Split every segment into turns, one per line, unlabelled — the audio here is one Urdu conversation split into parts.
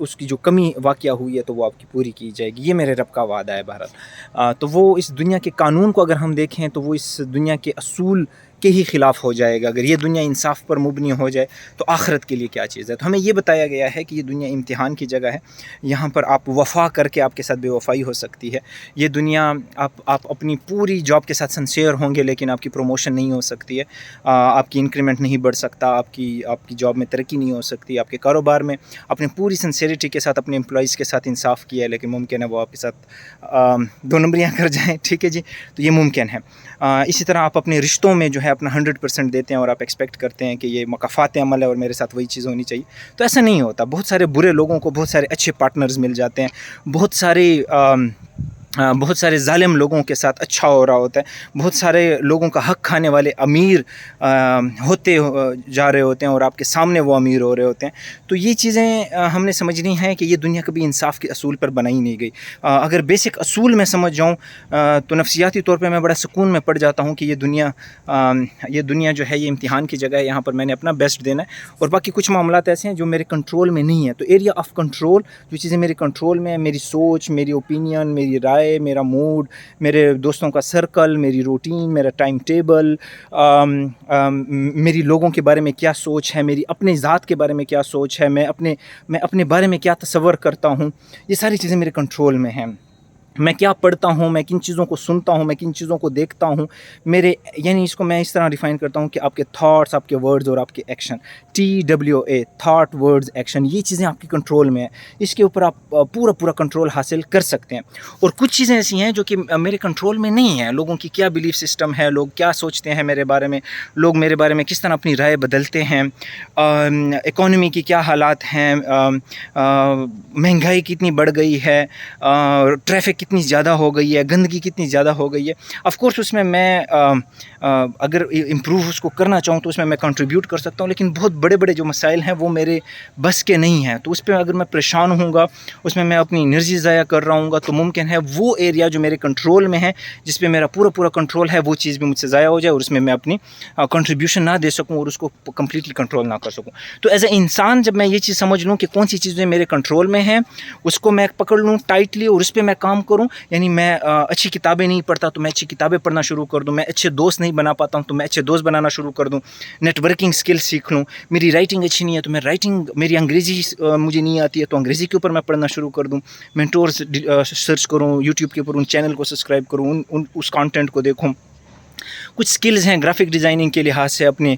اس کی جو کمی واقع ہوئی ہے تو وہ آپ کی پوری کی جائے گی. یہ میرے رب کا وعدہ ہے. بہرحال تو وہ اس دنیا کے قانون کو اگر ہم دیکھیں تو وہ اس دنیا کے اصول کے ہی خلاف ہو جائے گا. اگر یہ دنیا انصاف پر مبنی ہو جائے تو آخرت کے لیے کیا چیز ہے. تو ہمیں یہ بتایا گیا ہے کہ یہ دنیا امتحان کی جگہ ہے. یہاں پر آپ وفا کر کے آپ کے ساتھ بے وفائی ہو سکتی ہے. یہ دنیا آپ اپنی پوری جاب کے ساتھ سنسیئر ہوں گے لیکن آپ کی پروموشن نہیں ہو سکتی ہے. آپ کی انکریمنٹ نہیں بڑھ سکتا. آپ کی جاب میں ترقی نہیں ہو سکتی. آپ کے کاروبار میں اپنے پوری سنسیئرٹی کے ساتھ اپنے امپلائیز کے ساتھ انصاف کیا ہے لیکن ممکن ہے وہ آپ کے ساتھ 2 نمبریاں کر جائیں. ٹھیک ہے جی. تو یہ ممکن ہے. اسی طرح آپ اپنے رشتوں میں جو ہے اپنا 100% دیتے ہیں اور آپ ایکسپیکٹ کرتے ہیں کہ یہ مکافات عمل ہے اور میرے ساتھ وہی چیز ہونی چاہیے. تو ایسا نہیں ہوتا. بہت سارے برے لوگوں کو بہت سارے اچھے پارٹنرز مل جاتے ہیں. بہت سارے ظالم لوگوں کے ساتھ اچھا ہو رہا ہوتا ہے. بہت سارے لوگوں کا حق کھانے والے امیر ہوتے جا رہے ہوتے ہیں اور آپ کے سامنے وہ امیر ہو رہے ہوتے ہیں. تو یہ چیزیں ہم نے سمجھنی ہیں کہ یہ دنیا کبھی انصاف کے اصول پر بنائی نہیں گئی. اگر بیسک اصول میں سمجھ جاؤں تو نفسیاتی طور پہ میں بڑا سکون میں پڑ جاتا ہوں کہ یہ دنیا جو ہے یہ امتحان کی جگہ ہے. یہاں پر میں نے اپنا بیسٹ دینا ہے اور باقی کچھ معاملات ایسے ہیں جو میرے کنٹرول میں نہیں ہیں. تو ایریا آف کنٹرول جو چیزیں میرے کنٹرول میں ہیں، میری سوچ، میری اوپینین، میری رائے، میرا موڈ، میرے دوستوں کا سرکل، میری روٹین، میرا ٹائم ٹیبل، میری لوگوں کے بارے میں کیا سوچ ہے، میری اپنی ذات کے بارے میں کیا سوچ ہے، میں اپنے بارے میں کیا تصور کرتا ہوں، یہ ساری چیزیں میرے کنٹرول میں ہیں. میں کیا پڑھتا ہوں، میں کن چیزوں کو سنتا ہوں، میں کن چیزوں کو دیکھتا ہوں. یعنی اس کو میں اس طرح ڈیفائن کرتا ہوں کہ آپ کے تھاٹس، آپ کے ورڈز اور آپ کے action, TWA، thought words action, یہ چیزیں آپ کے کنٹرول میں ہیں. اس کے اوپر آپ پورا کنٹرول حاصل کر سکتے ہیں. اور کچھ چیزیں ایسی ہیں جو کہ میرے کنٹرول میں نہیں ہیں. لوگوں کی کیا بلیف سسٹم ہے، لوگ کیا سوچتے ہیں میرے بارے میں، لوگ میرے بارے میں کس طرح اپنی رائے بدلتے ہیں، اکانومی کی کیا حالات ہیں، مہنگائی کتنی بڑھ گئی ہے، ٹریفک کتنی زیادہ ہو گئی ہے، گندگی کتنی زیادہ ہو گئی ہے. آف کورس اس میں اگر امپروو اس کو کرنا چاہوں تو اس میں کنٹریبیوٹ کر سکتا ہوں، لیکن بہت بڑے جو مسائل ہیں وہ میرے بس کے نہیں ہیں. تو اس پہ اگر میں پریشان ہوں گا، اس میں اپنی انرجی ضائع کر رہا ہوں گا، تو ممکن ہے وہ ایریا جو میرے کنٹرول میں ہے، جس پہ میرا پورا کنٹرول ہے، وہ چیز بھی مجھ سے ضائع ہو جائے اور اس میں اپنی کنٹریبیوشن نہ دے سکوں اور اس کو کمپلیٹلی کنٹرول نہ کر سکوں. تو ایز اے انسان جب میں یہ چیز سمجھ لوں کہ کون سی چیزیں میرے کنٹرول میں ہیں، اس کو میں پکڑ لوں ٹائٹلی اور اس پہ میں کام کروں. یعنی میں اچھی کتابیں نہیں پڑھتا تو میں اچھی کتابیں پڑھنا شروع کر دوں. میں اچھے دوست نہیں بنا پاتا ہوں تو میں اچھے دوست بنانا شروع کر دوں. نیٹ ورکنگ سکل سیکھ لوں. میری رائٹنگ اچھی نہیں ہے تو میری انگریزی مجھے نہیں آتی ہے تو انگریزی کے اوپر میں پڑھنا شروع کر دوں. مینٹورز سرچ کروں یوٹیوب کے اوپر، ان چینل کو سبسکرائب کروں، اس کانٹینٹ کو دیکھوں. کچھ سکلز ہیں گرافک ڈیزائننگ کے لحاظ سے. اپنے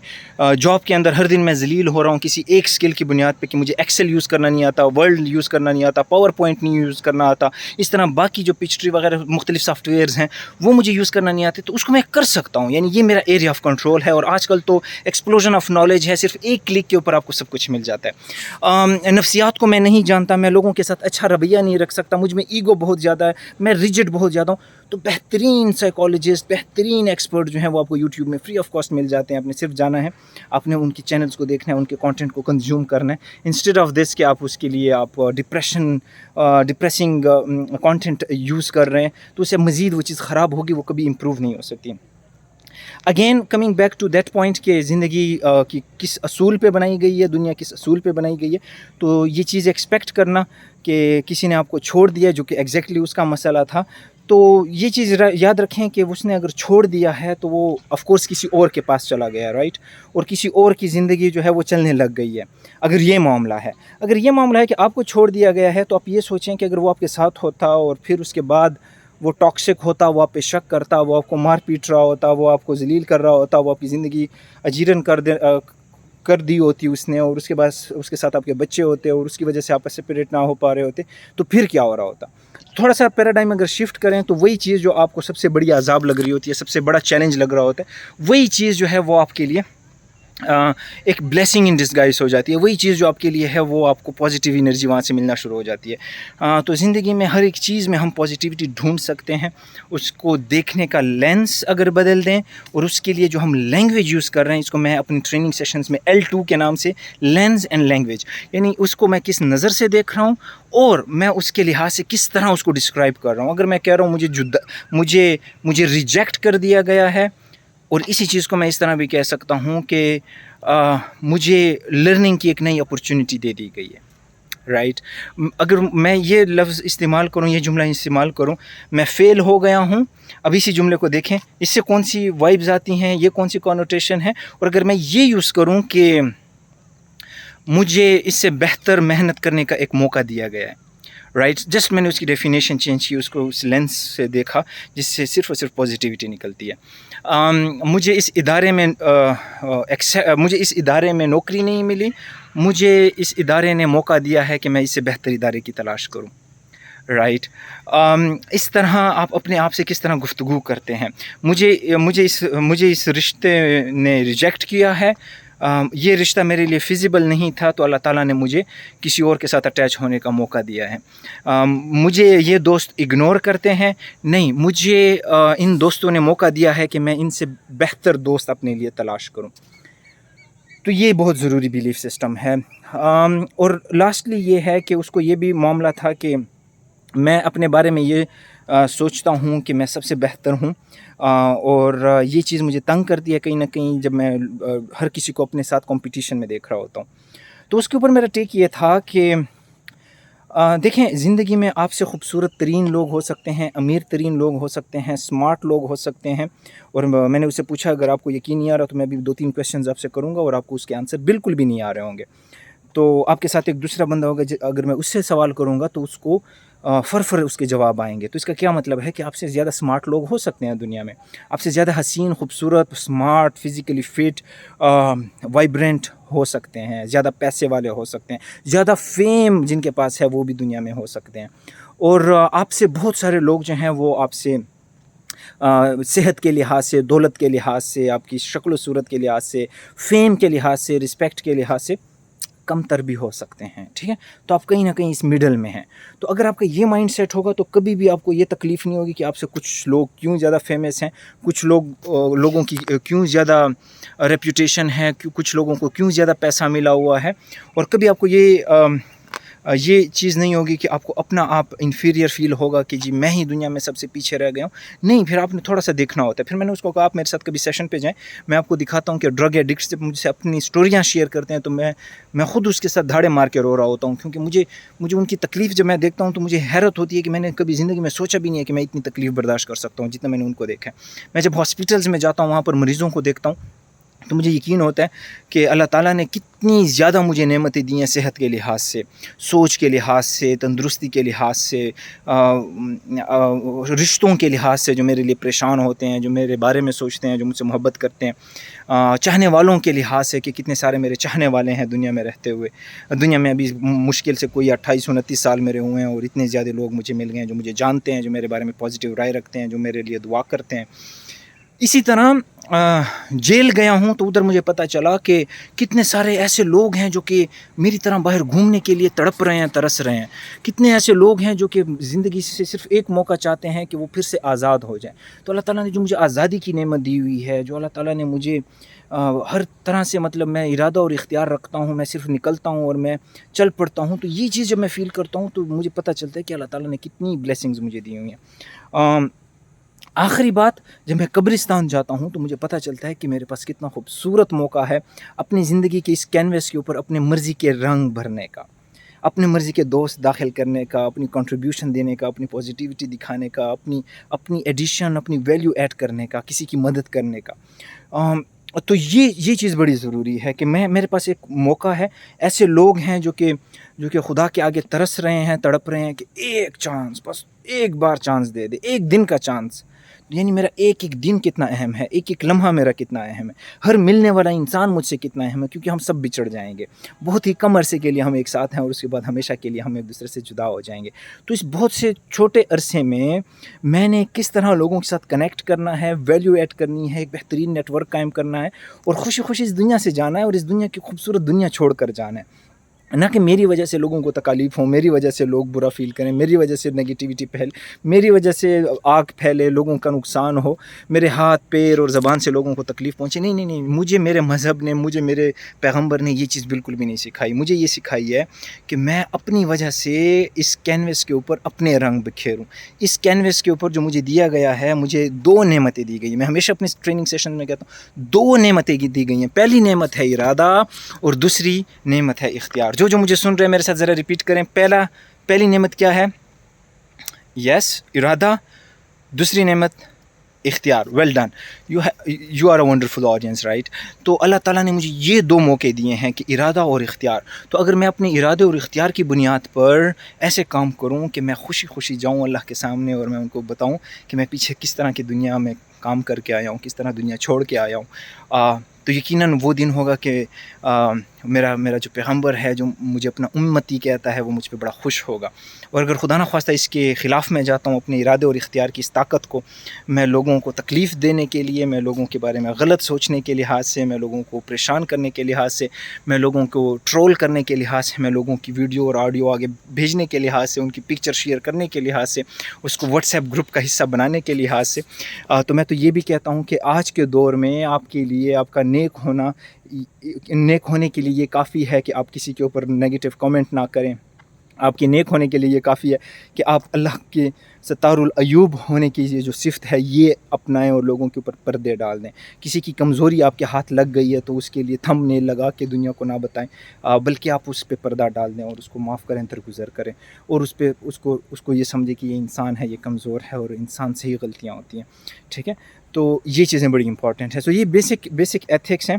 جاب کے اندر ہر دن میں ذلیل ہو رہا ہوں کسی ایک سکل کی بنیاد پہ کہ مجھے ایکسل یوز کرنا نہیں آتا، ورڈ یوز کرنا نہیں آتا، پاور پوائنٹ نہیں یوز کرنا آتا. اس طرح باقی جو پچ ٹری وغیرہ مختلف سافٹ ویئرز ہیں وہ مجھے یوز کرنا نہیں آتے، تو اس کو میں کر سکتا ہوں. یعنی یہ میرا ایریا آف کنٹرول ہے. اور آج کل تو ایکسپلوژن آف نالج ہے، صرف ایک کلک کے اوپر آپ کو سب کچھ مل جاتا ہے. نفسیات کو میں نہیں جانتا، میں لوگوں کے ساتھ اچھا رویہ نہیں رکھ سکتا، مجھ میں ایگو بہت زیادہ ہے، میں ریجڈ بہت زیادہ ہوں. تو بہترین سائیکالوجسٹ، بہترین ایکسپرٹ جو ہیں وہ آپ کو یوٹیوب میں فری آف کاسٹ مل جاتے ہیں. آپ نے صرف جانا ہے، آپ نے ان کی چینلز کو دیکھنا ہے، ان کے کانٹینٹ کو کنزیوم کرنا ہے، انسٹیڈ آف دس کہ آپ اس کے لیے آپ ڈپریسنگ کانٹینٹ یوز کر رہے ہیں تو اس سے مزید وہ چیز خراب ہوگی، وہ کبھی امپروو نہیں ہو سکتی. Again coming back to that point کہ زندگی کی کس اصول پہ بنائی گئی ہے، دنیا کس اصول پہ بنائی گئی ہے. تو یہ چیز ایکسپیکٹ کرنا کہ کسی نے آپ کو چھوڑ دیا جو کہ ایگزیکٹلی اس کا مسئلہ تھا، تو یہ چیز یاد رکھیں کہ اس نے اگر چھوڑ دیا ہے تو وہ آف کورس کسی اور کے پاس چلا گیا، رائٹ، اور کسی اور کی زندگی جو ہے وہ چلنے لگ گئی ہے. اگر یہ معاملہ ہے کہ آپ کو چھوڑ دیا گیا ہے، تو آپ یہ سوچیں کہ اگر وہ آپ کے ساتھ ہوتا اور پھر اس کے بعد وہ ٹاکسک ہوتا، وہ آپ پہ شک کرتا، وہ آپ کو مار پیٹ رہا ہوتا، وہ آپ کو ذلیل کر رہا ہوتا، وہ آپ کی زندگی اجیرن کر دی ہوتی اس نے، اور اس کے بعد اس کے ساتھ آپ کے بچے ہوتے اور اس کی وجہ سے آپ سپریٹ نہ ہو پا رہے ہوتے، تو پھر کیا ہو رہا ہوتا. تھوڑا سا پیراڈائم اگر شفٹ کریں تو وہی چیز جو آپ کو سب سے بڑی عذاب لگ رہی ہوتی ہے، سب سے بڑا چیلنج لگ رہا ہوتا ہے، وہی چیز جو ہے وہ آپ کے لیے ایک بلیسنگ ان ڈسگائز ہو جاتی ہے. وہی چیز جو آپ کے لیے ہے وہ آپ کو پازیٹیو انرجی وہاں سے ملنا شروع ہو جاتی ہے. تو زندگی میں ہر ایک چیز میں ہم پازیٹیوٹی ڈھونڈ سکتے ہیں. اس کو دیکھنے کا لینس اگر بدل دیں، اور اس کے لیے جو ہم لینگویج یوز کر رہے ہیں، اس کو میں اپنی ٹریننگ سیشنز میں L2 کے نام سے لینس اینڈ لینگویج، یعنی اس کو میں کس نظر سے دیکھ رہا ہوں اور میں اس کے لحاظ سے کس طرح اس کو ڈسکرائب کر رہا ہوں. اگر میں کہہ رہا ہوں مجھے ریجیکٹ کر دیا گیا ہے، اور اسی چیز کو میں اس طرح بھی کہہ سکتا ہوں کہ
مجھے لرننگ کی ایک نئی اپرچونٹی دے دی گئی ہے، رائٹ. اگر میں یہ لفظ استعمال کروں، یہ جملہ استعمال کروں، میں فیل ہو گیا ہوں، اب اسی جملے کو دیکھیں، اس سے کون سی وائبز آتی ہیں، یہ کون سی کونوٹیشن ہے. اور اگر میں یہ یوز کروں کہ مجھے اس سے بہتر محنت کرنے کا ایک موقع دیا گیا ہے، رائٹ. جسٹ میں نے اس کی ڈیفینیشن چینج کی، اس کو اس لینس سے دیکھا جس سے صرف اور صرف پازیٹیوٹی نکلتی ہے. مجھے اس ادارے میں نوکری نہیں ملی، مجھے اس ادارے نے موقع دیا ہے کہ میں اس سے بہتر ادارے کی تلاش کروں، رائٹ. اس طرح آپ اپنے آپ سے کس طرح گفتگو کرتے ہیں. مجھے اس رشتے نے ریجیکٹ کیا ہے، یہ رشتہ میرے لیے فیزیبل نہیں تھا، تو اللہ تعالیٰ نے مجھے کسی اور کے ساتھ اٹیچ ہونے کا موقع دیا ہے. مجھے یہ دوست اگنور کرتے ہیں، نہیں، مجھے ان دوستوں نے موقع دیا ہے کہ میں ان سے بہتر دوست اپنے لیے تلاش کروں. تو یہ بہت ضروری بیلیف سسٹم ہے. اور لاسٹلی یہ ہے کہ اس کو یہ بھی معاملہ تھا کہ میں اپنے بارے میں یہ سوچتا ہوں کہ میں سب سے بہتر ہوں، اور یہ چیز مجھے تنگ کرتی ہے کہیں نہ کہیں جب میں ہر کسی کو اپنے ساتھ کمپٹیشن میں دیکھ رہا ہوتا ہوں. تو اس کے اوپر میرا ٹیک یہ تھا کہ دیکھیں، زندگی میں آپ سے خوبصورت ترین لوگ ہو سکتے ہیں، امیر ترین لوگ ہو سکتے ہیں، اسمارٹ لوگ ہو سکتے ہیں. اور میں نے اس سے پوچھا اگر آپ کو یقین نہیں آ رہا تو میں بھی 2-3 کویشچنز آپ سے کروں گا اور آپ کو اس کے آنسر بالکل بھی نہیں آ رہے ہوں گے. تو آپ کے ساتھ ایک دوسرا بندہ ہوگا، اگر میں اس سے سوال کروں گا تو اس کو فرفر اس کے جواب آئیں گے. تو اس کا کیا مطلب ہے کہ آپ سے زیادہ اسمارٹ لوگ ہو سکتے ہیں دنیا میں، آپ سے زیادہ حسین، خوبصورت، اسمارٹ، فزیکلی فٹ، وائبرنٹ ہو سکتے ہیں، زیادہ پیسے والے ہو سکتے ہیں، زیادہ فیم جن کے پاس ہے وہ بھی دنیا میں ہو سکتے ہیں. اور آپ سے بہت سارے لوگ جو ہیں وہ آپ سے صحت کے لحاظ سے، دولت کے لحاظ سے، آپ کی شکل و صورت کے لحاظ سے، فیم کے لحاظ سے، رسپیکٹ کے لحاظ سے کم تر بھی ہو سکتے ہیں، ٹھیک ہے. تو آپ کہیں نہ کہیں اس مڈل میں ہیں. تو اگر آپ کا یہ مائنڈ سیٹ ہوگا تو کبھی بھی آپ کو یہ تکلیف نہیں ہوگی کہ آپ سے کچھ لوگ کیوں زیادہ فیمس ہیں، کچھ لوگوں کی کیوں زیادہ ریپوٹیشن ہے، کچھ لوگوں کو کیوں زیادہ پیسہ ملا ہوا ہے. اور کبھی آپ کو یہ چیز نہیں ہوگی کہ آپ کو اپنا آپ انفیریئر فیل ہوگا کہ جی میں ہی دنیا میں سب سے پیچھے رہ گیا ہوں. نہیں، پھر آپ نے تھوڑا سا دیکھنا ہوتا ہے. پھر میں نے اس کو کہا آپ میرے ساتھ کبھی سیشن پہ جائیں، میں آپ کو دکھاتا ہوں کہ ڈرگ ایڈکٹ سے مجھ سے اپنی اسٹوریاں شیئر کرتے ہیں تو میں خود اس کے ساتھ دھاڑے مار کے رو رہا ہوتا ہوں، کیونکہ مجھے ان کی تکلیف جب میں دیکھتا ہوں تو مجھے حیرت ہوتی ہے کہ میں نے کبھی زندگی میں سوچا بھی نہیں ہے کہ میں اتنی تکلیف برداشت کر سکتا ہوں جتنا میں نے ان کو دیکھا ہے. میں جب ہاسپٹلز میں جاتا ہوں، وہاں پر مریضوں کو دیکھتا ہوں تو مجھے یقین ہوتا ہے کہ اللہ تعالیٰ نے کتنی زیادہ مجھے نعمتیں دی ہیں، صحت کے لحاظ سے، سوچ کے لحاظ سے، تندرستی کے لحاظ سے، رشتوں کے لحاظ سے، جو میرے لیے پریشان ہوتے ہیں، جو میرے بارے میں سوچتے ہیں، جو مجھ سے محبت کرتے ہیں، چاہنے والوں کے لحاظ سے کہ کتنے سارے میرے چاہنے والے ہیں دنیا میں رہتے ہوئے. دنیا میں ابھی مشکل سے کوئی 28-29 سال میرے ہوئے ہیں اور اتنے زیادہ لوگ مجھے مل گئے ہیں جو مجھے جانتے ہیں، جو میرے بارے میں پازیٹیو رائے رکھتے ہیں، جو میرے لیے دعا کرتے ہیں. اسی طرح جیل گیا ہوں تو ادھر مجھے پتہ چلا کہ کتنے سارے ایسے لوگ ہیں جو کہ میری طرح باہر گھومنے کے لیے تڑپ رہے ہیں، ترس رہے ہیں. کتنے ایسے لوگ ہیں جو کہ زندگی سے صرف ایک موقع چاہتے ہیں کہ وہ پھر سے آزاد ہو جائیں. تو اللہ تعالیٰ نے جو مجھے آزادی کی نعمت دی ہوئی ہے، جو اللہ تعالیٰ نے مجھے ہر طرح سے، مطلب میں ارادہ اور اختیار رکھتا ہوں، میں صرف نکلتا ہوں اور میں چل پڑتا ہوں. تو یہ چیز جب میں فیل کرتا ہوں تو مجھے پتہ چلتا ہے کہ اللہ تعالیٰ نے کتنی بلیسنگز مجھے دی ہوئی ہیں. آخری بات، جب میں قبرستان جاتا ہوں تو مجھے پتہ چلتا ہے کہ میرے پاس کتنا خوبصورت موقع ہے اپنی زندگی کے اس کینویس کے اوپر اپنے مرضی کے رنگ بھرنے کا، اپنے مرضی کے دوست داخل کرنے کا، اپنی کنٹریبیوشن دینے کا، اپنی پازیٹیوٹی دکھانے کا، اپنی ایڈیشن، اپنی ویلیو ایڈ کرنے کا، کسی کی مدد کرنے کا. تو یہ چیز بڑی ضروری ہے کہ میرے پاس ایک موقع ہے. ایسے لوگ ہیں جو کہ خدا کے آگے ترس رہے ہیں، تڑپ رہے ہیں کہ ایک چانس، بس ایک بار چانس دے دے، ایک دن کا چانس. یعنی میرا ایک دن کتنا اہم ہے، ایک لمحہ میرا کتنا اہم ہے، ہر ملنے والا انسان مجھ سے کتنا اہم ہے، کیونکہ ہم سب بچڑ جائیں گے. بہت ہی کم عرصے کے لیے ہم ایک ساتھ ہیں اور اس کے بعد ہمیشہ کے لیے ہم ایک دوسرے سے جدا ہو جائیں گے. تو اس بہت سے چھوٹے عرصے میں نے کس طرح لوگوں کے ساتھ کنیکٹ کرنا ہے، ویلیو ایڈ کرنی ہے، ایک بہترین نیٹ ورک قائم کرنا ہے اور خوشی خوشی اس دنیا سے جانا ہے اور اس دنیا کی خوبصورت دنیا چھوڑ کر جانا ہے. نہ کہ میری وجہ سے لوگوں کو تکالیف ہوں، میری وجہ سے لوگ برا فیل کریں، میری وجہ سے نگیٹیوٹی پھیل، میری وجہ سے آگ پھیلے، لوگوں کا نقصان ہو، میرے ہاتھ پیر اور زبان سے لوگوں کو تکلیف پہنچے. نہیں نہیں نہیں، مجھے میرے مذہب نے، مجھے میرے پیغمبر نے یہ چیز بالکل بھی نہیں سکھائی. مجھے یہ سکھائی ہے کہ میں اپنی وجہ سے اس کینوس کے اوپر اپنے رنگ بکھیروں. اس کینوس کے اوپر جو مجھے دیا گیا ہے، مجھے 2 نعمتیں دی گئی. میں ہمیشہ اپنی ٹریننگ سیشن میں کہتا ہوں 2 نعمتیں دی گئی ہیں. پہلی نعمت ہے ارادہ اور دوسری نعمت ہے اختیار. جو مجھے سن رہے ہیں میرے ساتھ ذرا ریپیٹ کریں. پہلی نعمت کیا ہے؟ یس، ارادہ. دوسری نعمت اختیار. Well done, you are a wonderful audience, right. تو اللہ تعالیٰ نے مجھے یہ 2 موقع دیے ہیں کہ ارادہ اور اختیار. تو اگر میں اپنے ارادے اور اختیار کی بنیاد پر ایسے کام کروں کہ میں خوشی خوشی جاؤں اللہ کے سامنے اور میں ان کو بتاؤں کہ میں پیچھے کس طرح کی دنیا میں کام کر کے آیا ہوں، کس طرح دنیا چھوڑ کے آیا ہوں، تو یقیناً وہ دن ہوگا کہ میرا جو پیغمبر ہے، جو مجھے اپنا امتی کہتا ہے، وہ مجھ پہ بڑا خوش ہوگا. اور اگر خدا نخواستہ اس کے خلاف میں جاتا ہوں، اپنے ارادے اور اختیار کی اس طاقت کو میں لوگوں کو تکلیف دینے کے لیے، میں لوگوں کے بارے میں غلط سوچنے کے لحاظ سے، میں لوگوں کو پریشان کرنے کے لحاظ سے، میں لوگوں کو ٹرول کرنے کے لحاظ سے، میں لوگوں کی ویڈیو اور آڈیو آگے بھیجنے کے لحاظ سے، ان کی پکچر شیئر کرنے کے لحاظ سے، اس کو واٹس ایپ گروپ کا حصہ بنانے کے لحاظ سے، تو میں تو یہ بھی کہتا ہوں کہ آج کے دور میں آپ کے لیے آپ کا نیک ہونے کے لیے یہ کافی ہے کہ آپ کسی کے اوپر نیگیٹو کامنٹ نہ کریں. آپ کے نیک ہونے کے لیے یہ کافی ہے کہ آپ اللہ کے ستار العیوب ہونے کی یہ جو صفت ہے یہ اپنائیں اور لوگوں کے اوپر پردے ڈال دیں. کسی کی کمزوری آپ کے ہاتھ لگ گئی ہے تو اس کے لیے تھم نیل لگا کے دنیا کو نہ بتائیں، بلکہ آپ اس پہ پردہ ڈال دیں اور اس کو معاف کریں، درگزر کریں، اور اس کو یہ سمجھیں کہ یہ انسان ہے، یہ کمزور ہے اور انسان سے ہی غلطیاں ہوتی ہیں. ٹھیک ہے، تو یہ چیزیں بڑی امپورٹنٹ ہیں. سو یہ بیسک ایتھکس ہیں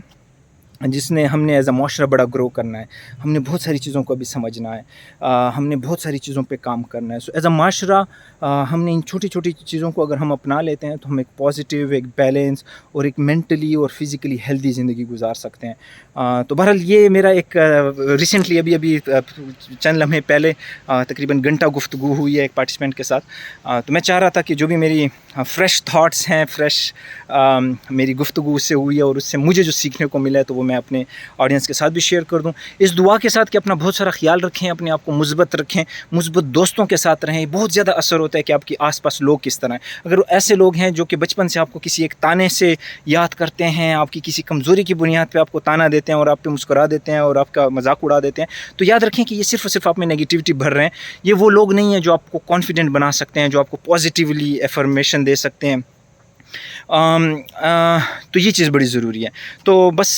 جس نے ہم نے ایز اے معاشرہ بڑا گرو کرنا ہے. ہم نے بہت ساری چیزوں کو ابھی سمجھنا ہے، ہم نے بہت ساری چیزوں پہ کام کرنا ہے. سو ایز اے معاشرہ ہم نے ان چھوٹی چھوٹی چیزوں کو اگر ہم اپنا لیتے ہیں تو ہم ایک پازیٹیو، ایک بیلنس اور ایک مینٹلی اور فزیکلی ہیلدی زندگی گزار سکتے ہیں. تو بہرحال یہ میرا ایک ریسنٹلی ابھی چند لمحے پہلے تقریباً گھنٹہ گفتگو ہوئی ہے ایک پارٹیسپینٹ کے ساتھ. تو میں چاہ رہا تھا کہ جو بھی میری فریش تھاٹس ہیں، میری گفتگو اس سے ہوئی ہے اور اس سے مجھے جو سیکھنے کو ملا ہے تو وہ میں اپنے آڈینس کے ساتھ بھی شیئر کر دوں، اس دعا کے ساتھ کہ اپنا بہت سارا خیال رکھیں، اپنے آپ کو مثبت رکھیں، مثبت دوستوں کے ساتھ رہیں. بہت زیادہ اثر ہوتا ہے کہ آپ کے آس پاس لوگ کس طرح ہیں. اگر وہ ایسے لوگ ہیں جو کہ بچپن سے آپ کو کسی ایک تانے سے یاد کرتے ہیں، آپ کی کسی کمزوری کی بنیاد پہ آپ کو تانا دیتے ہیں اور آپ پہ مسکرا دیتے ہیں اور آپ کا مذاق اڑا دیتے ہیں، تو یاد رکھیں کہ یہ صرف اور صرف آپ میں نیگیٹیوٹی بھر رہے ہیں. یہ وہ لوگ نہیں ہیں جو آپ کو کانفیڈنٹ بنا سکتے ہیں، جو آپ کو پازیٹیولی افرمیشن دے سکتے ہیں. تو یہ چیز بڑی ضروری ہے. تو بس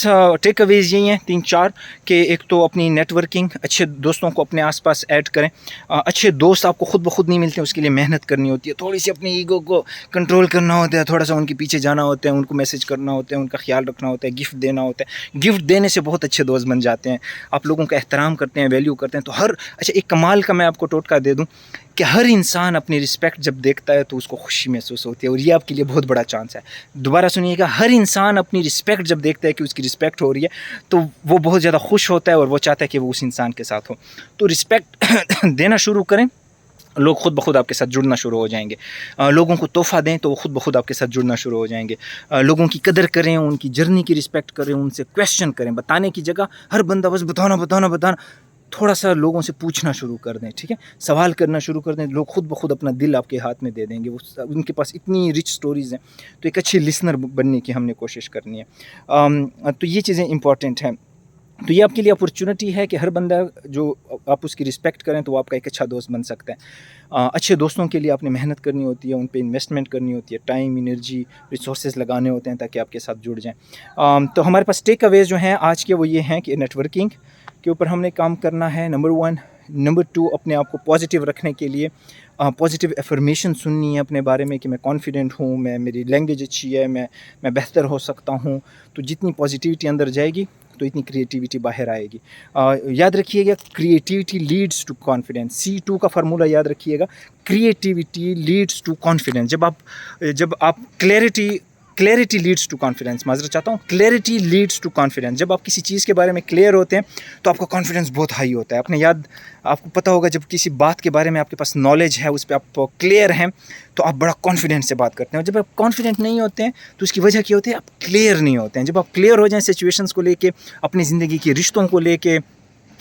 ٹیک اویز یہی ہیں 3-4 کہ ایک تو اپنی نیٹ ورکنگ، اچھے دوستوں کو اپنے آس پاس ایڈ کریں. اچھے دوست آپ کو خود بخود نہیں ملتے، اس کے لیے محنت کرنی ہوتی ہے، تھوڑی سی اپنی ایگو کو کنٹرول کرنا ہوتا ہے، تھوڑا سا ان کے پیچھے جانا ہوتا ہے، ان کو میسج کرنا ہوتا ہے، ان کا خیال رکھنا ہوتا ہے، گفٹ دینا ہوتا ہے. گفٹ دینے سے بہت اچھے دوست بن جاتے ہیں. آپ لوگوں کا احترام کرتے ہیں، ویلیو کرتے ہیں. تو اچھا ایک کمال کا میں آپ کو ٹوٹکا دے دوں کہ ہر انسان اپنی رسپیکٹ جب دیکھتا ہے تو اس کو خوشی محسوس ہوتی ہے، اور یہ آپ کے لیے بہت بڑا چانس ہے. دوبارہ سنیے گا، ہر انسان اپنی رسپیکٹ جب دیکھتا ہے کہ اس کی رسپیکٹ ہو رہی ہے تو وہ بہت زیادہ خوش ہوتا ہے اور وہ چاہتا ہے کہ وہ اس انسان کے ساتھ ہو. تو رسپیکٹ دینا شروع کریں، لوگ خود بخود آپ کے ساتھ جڑنا شروع ہو جائیں گے. لوگوں کو تحفہ دیں تو وہ خود بخود آپ کے ساتھ جڑنا شروع ہو جائیں گے. لوگوں کی قدر کریں، ان کی جرنی کی رسپیکٹ کریں، ان سے کویسچن کریں. بتانے کی جگہ ہر بندہ بس بتانا، تھوڑا سا لوگوں سے پوچھنا شروع کر دیں. ٹھیک ہے، سوال کرنا شروع کر دیں. لوگ خود بخود اپنا دل آپ کے ہاتھ میں دے دیں گے. ان کے پاس اتنی رچ سٹوریز ہیں. تو ایک اچھی لسنر بننے کی ہم نے کوشش کرنی ہے. تو یہ چیزیں امپورٹنٹ ہیں. تو یہ آپ کے لیے اپورچونٹی ہے کہ ہر بندہ جو آپ اس کی رسپیکٹ کریں تو وہ آپ کا ایک اچھا دوست بن سکتا ہے. اچھے دوستوں کے لیے آپ نے محنت کرنی ہوتی ہے، ان پہ انویسٹمنٹ کرنی ہوتی ہے، ٹائم، انرجی، ریسورسز لگانے ہوتے ہیں تاکہ آپ کے ساتھ جڑ جائیں. تو ہمارے پاس ٹیک اویز جو ہیں آج کے وہ یہ ہیں کہ نیٹ ورکنگ کے اوپر ہم نے کام کرنا ہے، نمبر 1. نمبر 2، اپنے آپ کو پازیٹیو رکھنے کے لیے پازیٹیو افرمیشن سننی ہے اپنے بارے میں کہ میں کانفیڈنٹ ہوں، میری لینگویج اچھی ہے، میں بہتر ہو سکتا ہوں. تو جتنی پازیٹیوٹی اندر جائے گی تو اتنی کریٹیوٹی باہر آئے گی. یاد رکھیے گا، creativity leads to confidence. C2 کا فارمولہ یاد رکھیے گا، کریٹیوٹی لیڈس ٹو کانفیڈنس. جب آپ کلیئرٹی لیڈس ٹو کانفیڈنس، معذرت چاہتا ہوں، کلیئرٹی لیڈس ٹو کانفیڈنس. جب آپ کسی چیز کے بارے میں کلیئر ہوتے ہیں تو آپ کا کانفیڈنس بہت ہائی ہوتا ہے. آپ کو پتہ ہوگا جب کسی بات کے بارے میں آپ کے پاس نالج ہے، اس پہ آپ کلیئر ہیں تو آپ بڑا کانفیڈنس سے بات کرتے ہیں. اور جب آپ کانفیڈنٹ نہیں ہوتے ہیں تو اس کی وجہ کیا ہوتی ہے؟ آپ کلیئر نہیں ہوتے ہیں. جب آپ کلیئر ہو جائیں سچویشنز کو لے کے، اپنی زندگی کے رشتوں کو لے کے،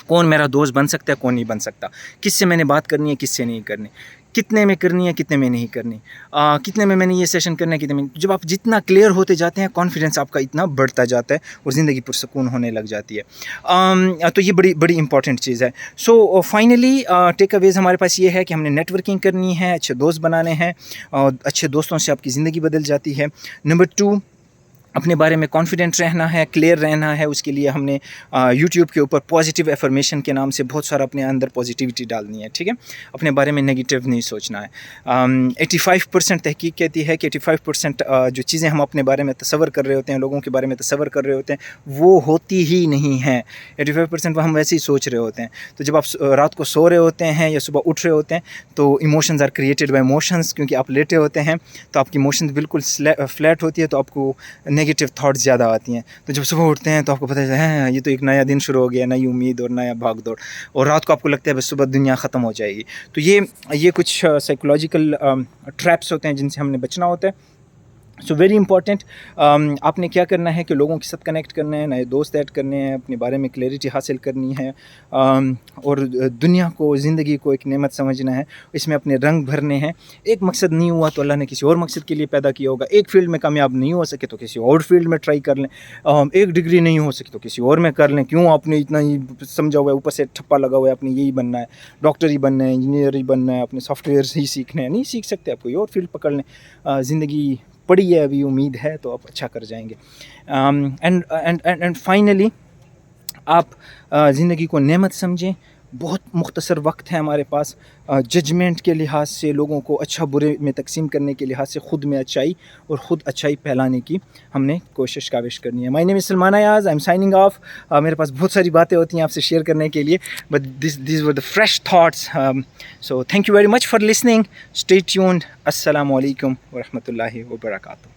کون میرا دوست بن سکتا ہے, کون نہیں بن سکتا, کس سے میں نے بات کرنی ہے, کس سے نہیں کرنی, کتنے میں کرنی ہے, کتنے میں نہیں کرنی, کتنے میں نے یہ سیشن کرنا ہے, کتنے میں. جب آپ جتنا کلیئر ہوتے جاتے ہیں, کانفیڈنس آپ کا اتنا بڑھتا جاتا ہے اور زندگی پرسکون ہونے لگ جاتی ہے. تو یہ بڑی امپورٹنٹ چیز ہے. سو فائنلی ٹیک اویز ہمارے پاس یہ ہے کہ ہم نے نیٹ ورکنگ کرنی ہے, اچھے دوست بنانے ہیں, اور اچھے دوستوں سے آپ کی زندگی بدل جاتی ہے. نمبر 2, اپنے بارے میں کانفیڈنٹ رہنا ہے, کلیئر رہنا ہے. اس کے لیے ہم نے یوٹیوب کے اوپر پازیٹیو افرمیشن کے نام سے بہت سارا اپنے اندر پازیٹیوٹی ڈالنی ہے, ٹھیک ہے, اپنے بارے میں نگیٹیو نہیں سوچنا ہے. 85% تحقیق کہتی ہے کہ 85% جو چیزیں ہم اپنے بارے میں تصور کر رہے ہوتے ہیں, لوگوں کے بارے میں تصور کر رہے ہوتے ہیں, وہ ہوتی ہی نہیں ہیں. 85% وہ ہم ویسے ہی سوچ رہے ہوتے ہیں. تو جب آپ رات کو سو رہے ہوتے ہیں یا صبح اٹھ رہے ہوتے ہیں, تو emotions are created by emotions, کیونکہ آپ لیٹے ہوتے ہیں تو آپ کی ایموشنز بالکل فلیٹ ہوتی ہے, تو آپ کو نیگیٹو تھاٹس زیادہ آتی ہیں. تو جب صبح اٹھتے ہیں تو آپ کو پتہ چلتا ہے یہ تو ایک نیا دن شروع ہو گیا, نئی امید اور نیا بھاگ دوڑ, اور رات کو آپ کو لگتا ہے بس صبح دنیا ختم ہو جائے گی. تو یہ کچھ سائیکولوجیکل ٹریپس ہوتے ہیں جن سے ہم نے بچنا ہوتا ہے. سو ویری امپورٹنٹ, آپ نے کیا کرنا ہے کہ لوگوں کے ساتھ کنیکٹ کرنا ہے, نئے دوست ایڈ کرنے ہیں, اپنے بارے میں کلیئرٹی حاصل کرنی ہے, اور دنیا کو, زندگی کو ایک نعمت سمجھنا ہے, اس میں اپنے رنگ بھرنے ہیں. ایک مقصد نہیں ہوا تو اللہ نے کسی اور مقصد کے لیے پیدا کیا ہوگا. ایک فیلڈ میں کامیاب نہیں ہو سکے تو کسی اور فیلڈ میں ٹرائی کر لیں. ایک ڈگری نہیں ہو سکی تو کسی اور میں کر لیں. کیوں آپ نے اتنا ہی سمجھا ہوا ہے, اوپر سے ٹھپا لگا ہوا ہے, آپ نے یہی بننا ہے, ڈاکٹر ہی بننا ہے, انجینئر ہی بننا ہے, اپنے سافٹ ویئر ہی سیکھنا ہے. نہیں سیکھ سکتے, آپ کوئی اور فیلڈ پکڑ لیں. زندگی پڑی ہے ابھی, امید ہے, تو آپ اچھا کر جائیں گے. اینڈ فائنلی آپ زندگی کو نعمت سمجھیں. بہت مختصر وقت ہے ہمارے پاس. ججمنٹ کے لحاظ سے, لوگوں کو اچھا برے میں تقسیم کرنے کے لحاظ سے, خود میں اچھائی اور خود اچھائی پھیلانے کی ہم نے کاوش کرنی ہے. My name is Salman Ayaz, I am signing off. میرے پاس بہت ساری باتیں ہوتی ہیں آپ سے شیئر کرنے کے لیے, but these were the fresh thoughts. So thank you very much for listening. Stay tuned. السلام علیکم ورحمۃ اللہ وبرکاتہ.